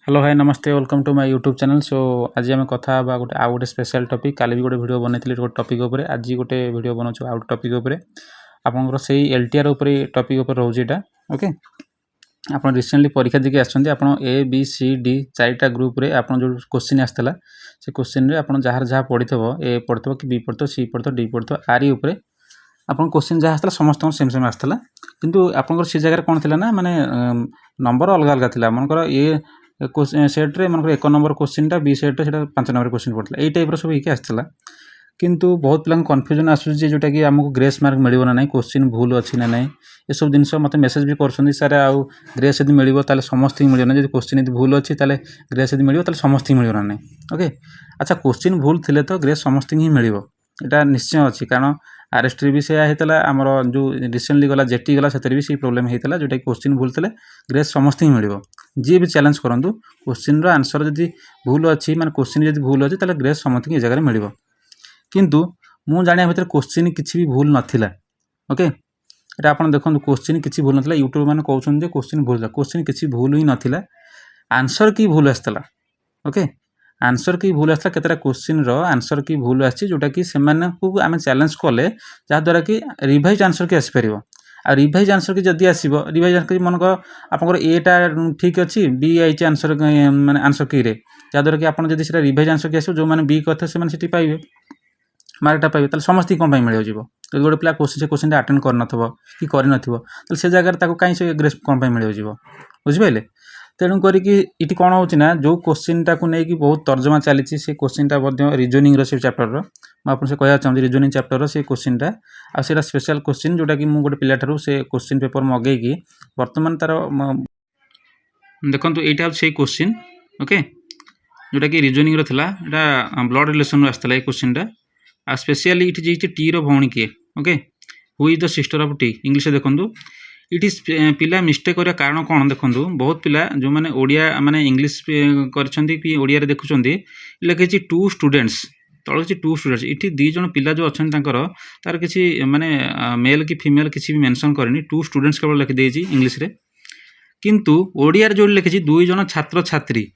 Hello hi नमस्ते welcome to my YouTube channel. So आज आम कथा गोटे आउ गोटे स्पेशल टॉपिक काली भी गोटे वीडियो बनई गोटे टॉपिक उपर आज गोटे वीडियो बनाऊँ आउ टॉपिक उपर आपंकर से एलटीआर उपर टॉपिक उपर रोचे यहाँ ओके। आप रिसेंटली परीक्षा देके आसछन्ती आप ए बी सी डी चारिटा ग्रुप रे आप जो क्वेश्चन आसला से क्वेश्चन रे आप जहाँ जहाँ पढ़ीथबो ए पढ़ीथबो कि बी पढ़ीथबो सी पढ़ीथबो डी पढ़ीथबो आरी उपरे आपन क्वेश्चन जहाँ आसला समस्त सेम सेम आसला किंतु आपनकर से जगह कौन थिला ना माने नंबर अलग अलग थिला मनकर ए सेट्रे मनकर 1 नंबर क्वेश्चनटा बी सेट्रे से 5 नंबर क्वेश्चन पड़ता यही टाइप सब होकर आसला किंतु बहुत पिला कन्फ्यूजन आसूँ जोटा कि आमको ग्रेस मार्क मिले ना क्वेश्चन भूल अच्छी ना ना ये सब जिन मत मेसेज भी कर सारे आउ ग्रेस यदि मिले ताले समस्त मिले ना क्वेश्चन यदि भूल अच्छी ताले ग्रेस यदि मिले ताले समस्त मिले ना ओके। अच्छा क्वेश्चन भूल थे तो ग्रेस समस्त ही मिले यहाँ निश्चय अच्छी कारण आरएसटी भी से आमर जो रिसेंटली गला जेटी गला से भी प्रोब्लेम होता जोटा कि क्वेश्चन भूल थे ग्रेस समस्त ही मिले जी भी चैलेंज करूँ क्वेश्चन आंसर जदि भूल अच्छी माने क्वेश्चन जदि भूल अच्छी ताले ग्रेस समस्त ही जगह मिले किंतु मु जाना भर क्वेश्चन किसी भी भूल नाला ओके। यहाँ आप देखो क्वेश्चन किसी भूल नाला यूट्यूब मैंने कहते क्वेश्चन भूल क्वेश्चन किसी भूल ही नाला आंसर की भूल आसला ओके। आंसर की भूल आसला केतरा क्वेश्चन रो आंसर की भूल आसी जोटा कि आम चैलेंज कले जहाँद्वारा कि रिवाइज आंसर की आसपर आ रिवाइज आंसर की जदि आसो रिवाइज आंसर मनक आपंकर एटा ठीक अच्छी बी आई आंसर माने आंसर की रे जहाँद्वारा कि आप रिवाइज आंसर की आसो जो मैंने बी करते से पाइबे मार्कटा पाइबे समस्त कौन मिल जाए गोटे पिला क्वेश्चन से क्वेश्चन अटेंड कर कि कर से जगह कहीं से ग्रेस कौन मिल जाए बुझिपारे। तेणुक ये कौन हो जो क्वेश्चन टाक नहीं बहुत तर्जमा चली से क्वेश्चनटा रिजनिंग से चैप्टर मुझे कहना चाहूँगी रिजनिंग चैप्टर से क्वेश्चनटा आसा स्पेशल क्वेश्चन जोटा कि मुझे गोटे पिलाठू से क्वेश्चन पेपर मगेगी बर्तमान तार देखो यहाँ से क्वेश्चन ओके जोटा कि रिजनिंग था ब्लड रिलेशन आसला ये क्वेश्चनटा आ स्पेशली ये टी रौणी किए okay who is the sister of T English देखो ये पिला मिस्टेक करने कारण कौन देखो बहुत पिला जो मैंने ओडिया माने इंग्लिश कर देखुं लिखी टू स्टूडेंट्स तल किसी टू स्टूडेंट्स ये दी जन पिला जो अच्छा तार किसी माने मेल कि फीमेल किसी भी मेंशन करनी टू स्टूडेंट्स केवल लिखिदे इंग्लिश रे किंतु ओडिया जो लिखी 2 जन छात्र छात्री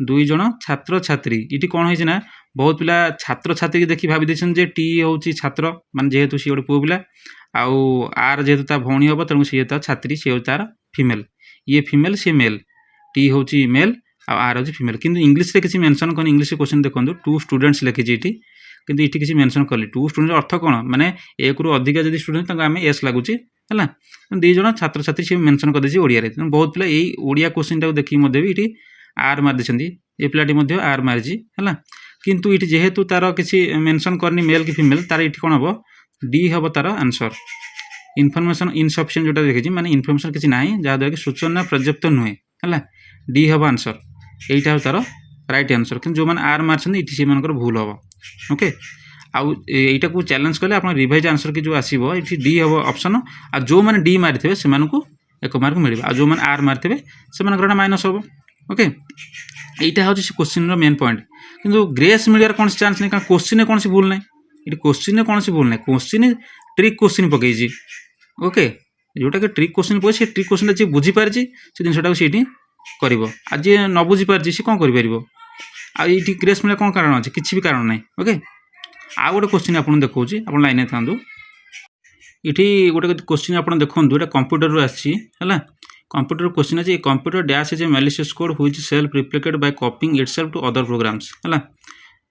2 जन छात्र छात्री ये कौन है बहुत पिला छात्र छात्री की देखी भावी जे टी हूँ छात्र मान जेहेतु सी गोटे पुओ पिला आउ आर जेहेतु ता भौणी हम तेणु सी छात्री सी तार फीमेल ये फीमेल सी मेल टी हूँ मेल आर हूँ फीमेल किंतु इंग्लिश रे किसी मेंशन कर इंग्लिश क्वेश्चन देखो टू स्टूडेंट्स लिखी ये किंतु ये किसी मेंशन कली टू स्टूडेंट अर्थ कौन माने एक रु अधिक जब स्टूडेंट आम एस लगुच है 2 जन छात्र छात्री सी मेंशन कर देती ओडिया बहुत पिला यही ओडिया क्वेश्चन टाक देखिए ये आर मार देती ये पिलाटी आर मारी है किंतु ये जेहेतु तार किसी मेंशन करनी मेल कि फीमेल तार ये कौन हम डी हम तार आंसर इनफर्मेशन इनसफिशिएंट जोटा देखी माने इनफर्मेशन किसी ना जहाँद्वारा कि सूचना पर्याप्त नुहे है डी हम आंसर यहीटा तार राइट आंसर कि जो मैंने आर मार्च से भूल हम ओके। आउ यहीटा को चैलेंज कले आप रिवाइज आंसर की जो आसो ये डी हम ऑप्शन आ जो मैंने डी मारी से 1 मार्क मिले आ जो मैंने आर मारी से माइनस हम ओके। यहीटा हूँ क्वेश्चन मेन पॉइंट किंतु ग्रेस मिलियार कौन चांस नहीं कारण क्वेश्चन कौन भूल ना ये क्वेश्चन कौन भूल ना क्वेश्चन ट्रिक क्वेश्चन पकई ओके जोटा कि ट्रिक क्वेश्चन पकई से ट्रिक क्वेश्चन जी बुझीपारी से जिनटा से कर आज न बुझीपारी से कौन कर ये ग्रेस मिलिया कौन कारण अच्छे किसी भी कारण ना ओके। आउ गोटे क्वेश्चन आपको देखा आप लाइन था ये गोटे क्वेश्चन आप देखो ये कंप्यूटर आसला कंप्यूटर क्वेश्चन अच्छे computer dash is a malicious code which self replicate by copying itself to other programs है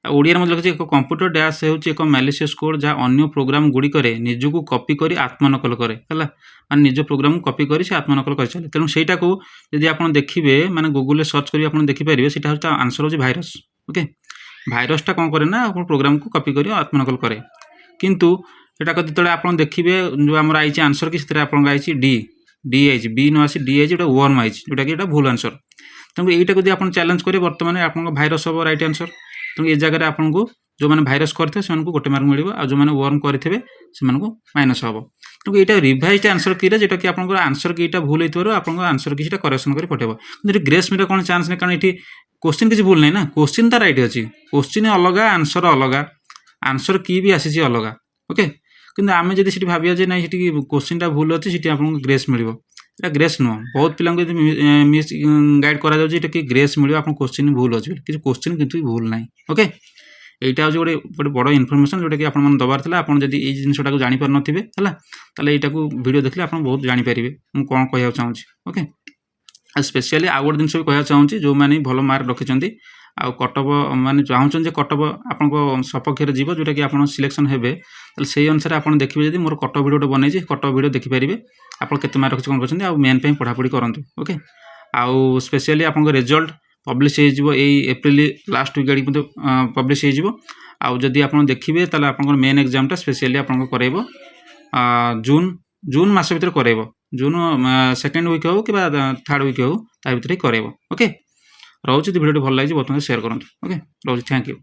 ओडिया में लिखी कंप्यूटर डैश हो एक मैलिशियस कोड जहाँ अन्य प्रोग्राम गुड़िक निजक कॉपी कर आत्मनकल करे है मान निज प्रोग्राम कॉपी कर आत्मनकल कर चले तेणु सहीटा को यदि आप देखिए माने गूगल सर्च कर आप देखिपारे से आंसर हो भाइरस ओके। भाइरसटा कौन करे ना प्रोग्राम को कॉपी कर आत्मनकल करे किंतु यहाँ जो आप देखिए जो आम आई आंसर कि आई डी डी आई बी न आसी डी आई वर्म आई जोटा कि भूल आंसर तेणु यहीटा यदि आप चैलेंज करेंगे बर्तमान आप भाइरस हम राइट आंसर तेणु ये जगह आपको जो मैंने भाइरस करते हैं गोटे मार्क मिले और जो मैंने वर्म करेंगे से माइनस हम तेणु यहाँ रिवाइज आंसर की जोटा कि आप आंसर कीटा भूल होता आप आंसर की करेक्शन कर पठेब कि ग्रेस मिले कौन चांस नहीं कारण ये क्वेश्चन किसी भूल नहीं ना क्वेश्चन तो राइट अच्छी क्वेश्चन अलग आंसर अलग आंसर की भी आसी अलग ओके किंतु आम जब भाविया ना क्वेश्चन भूल अच्छे आपको ग्रेस मिले এটা ଗ୍ରେସ୍ ନୁହଁ। ବହୁତ ପିଲାଙ୍କୁ ଯଦି ମିସ୍ ଗାଇଡ଼ କରାଯାଉଛି ଏଇଟା କି ଗ୍ରେସ୍ ମିଳିବ ଆପଣ କୋଶ୍ଚିନ୍ ଭୁଲ ଅଛି ବୋଲି, କିଛି କୋଶ୍ଚିନ୍ କିନ୍ତୁ ଭୁଲ ନାହିଁ। ଓକେ, এইটা ହେଉଛି ଗୋଟେ ବଡ଼ ଇନଫର୍ମେସନ୍ ଯେଉଁଟାକି ଆପଣମାନେ ଦେବାର ଥିଲା। ଆପଣ ଯଦି ଏଇ ଜିନିଷଟାକୁ ଜାଣିପାରୁନଥିବେ ହେଲା, ତାହେଲେ ଏଇଟାକୁ ଭିଡ଼ିଓ ଦେଖିଲେ ଆପଣ ବହୁତ ଜାଣିପାରିବେ ମୁଁ କ'ଣ କହିବାକୁ ଚାହୁଁଛି। ଓକେ, ଆଉ ସ୍ପେଶିଆଲି ଆଉ ଗୋଟେ ଜିନିଷ ବି କହିବାକୁ ଚାହୁଁଛି, ଯେଉଁମାନେ ଭଲ ମାର୍କ ରଖିଛନ୍ତି ଆଉ କଟଅଫ୍ ମାନେ ଚାହୁଁଛନ୍ତି ଯେ କଟଅଫ୍ ଆପଣଙ୍କ ସପକ୍ଷରେ ଯିବ ଯେଉଁଟାକି ଆପଣ ସିଲେକ୍ସନ୍ ହେବେ, ତାହେଲେ ସେଇ ଅନୁସାରେ ଆପଣ ଦେଖିବେ ଯଦି ମୋର କଟଅଫ୍ ଭିଡ଼ିଓଟେ ବନେଇଛି, କଟଅଫ୍ ଭିଡ଼ିଓ ଦେଖିପାରିବେ ଆପଣ କେତେ ମାର୍କ ରଖିଛି କ'ଣ କରିଛନ୍ତି, ଆଉ ମେନ୍ ପାଇଁ ପଢ଼ାପଢ଼ି କରନ୍ତୁ। ଓକେ, ଆଉ ସ୍ପେଶିଆଲି ଆପଣଙ୍କ ରେଜଲ୍ଟ ପବ୍ଲିଶ ହେଇଯିବ ଏଇ ଏପ୍ରିଲ ଲାଷ୍ଟ ୱିକ୍ ଆଡ଼ିକି ମଧ୍ୟ ପବ୍ଲିଶ ହେଇଯିବ। ଆଉ ଯଦି ଆପଣ ଦେଖିବେ ତାହେଲେ ଆପଣଙ୍କର ମେନ୍ ଏକ୍ଜାମଟା ସ୍ପେଶିଆଲି ଆପଣଙ୍କୁ କରାଇବ ଜୁନ୍ ମାସ ଭିତରେ କରାଇବ, ଜୁନ୍ ସେକେଣ୍ଡ ୱିକ୍ ହେଉ କିମ୍ବା ଥାର୍ଡ଼ ୱିକ୍ ହେଉ ତା ଭିତରେ ହିଁ କରାଇବ। ଓକେ, ରହୁଛି। ଯଦି ଭିଡ଼ିଓଟି ଭଲ ଲାଗିଛି ବର୍ତ୍ତମାନ ସେୟାର କରନ୍ତୁ। ଓକେ, ରହୁଛି, ଥ୍ୟାଙ୍କ ୟୁ।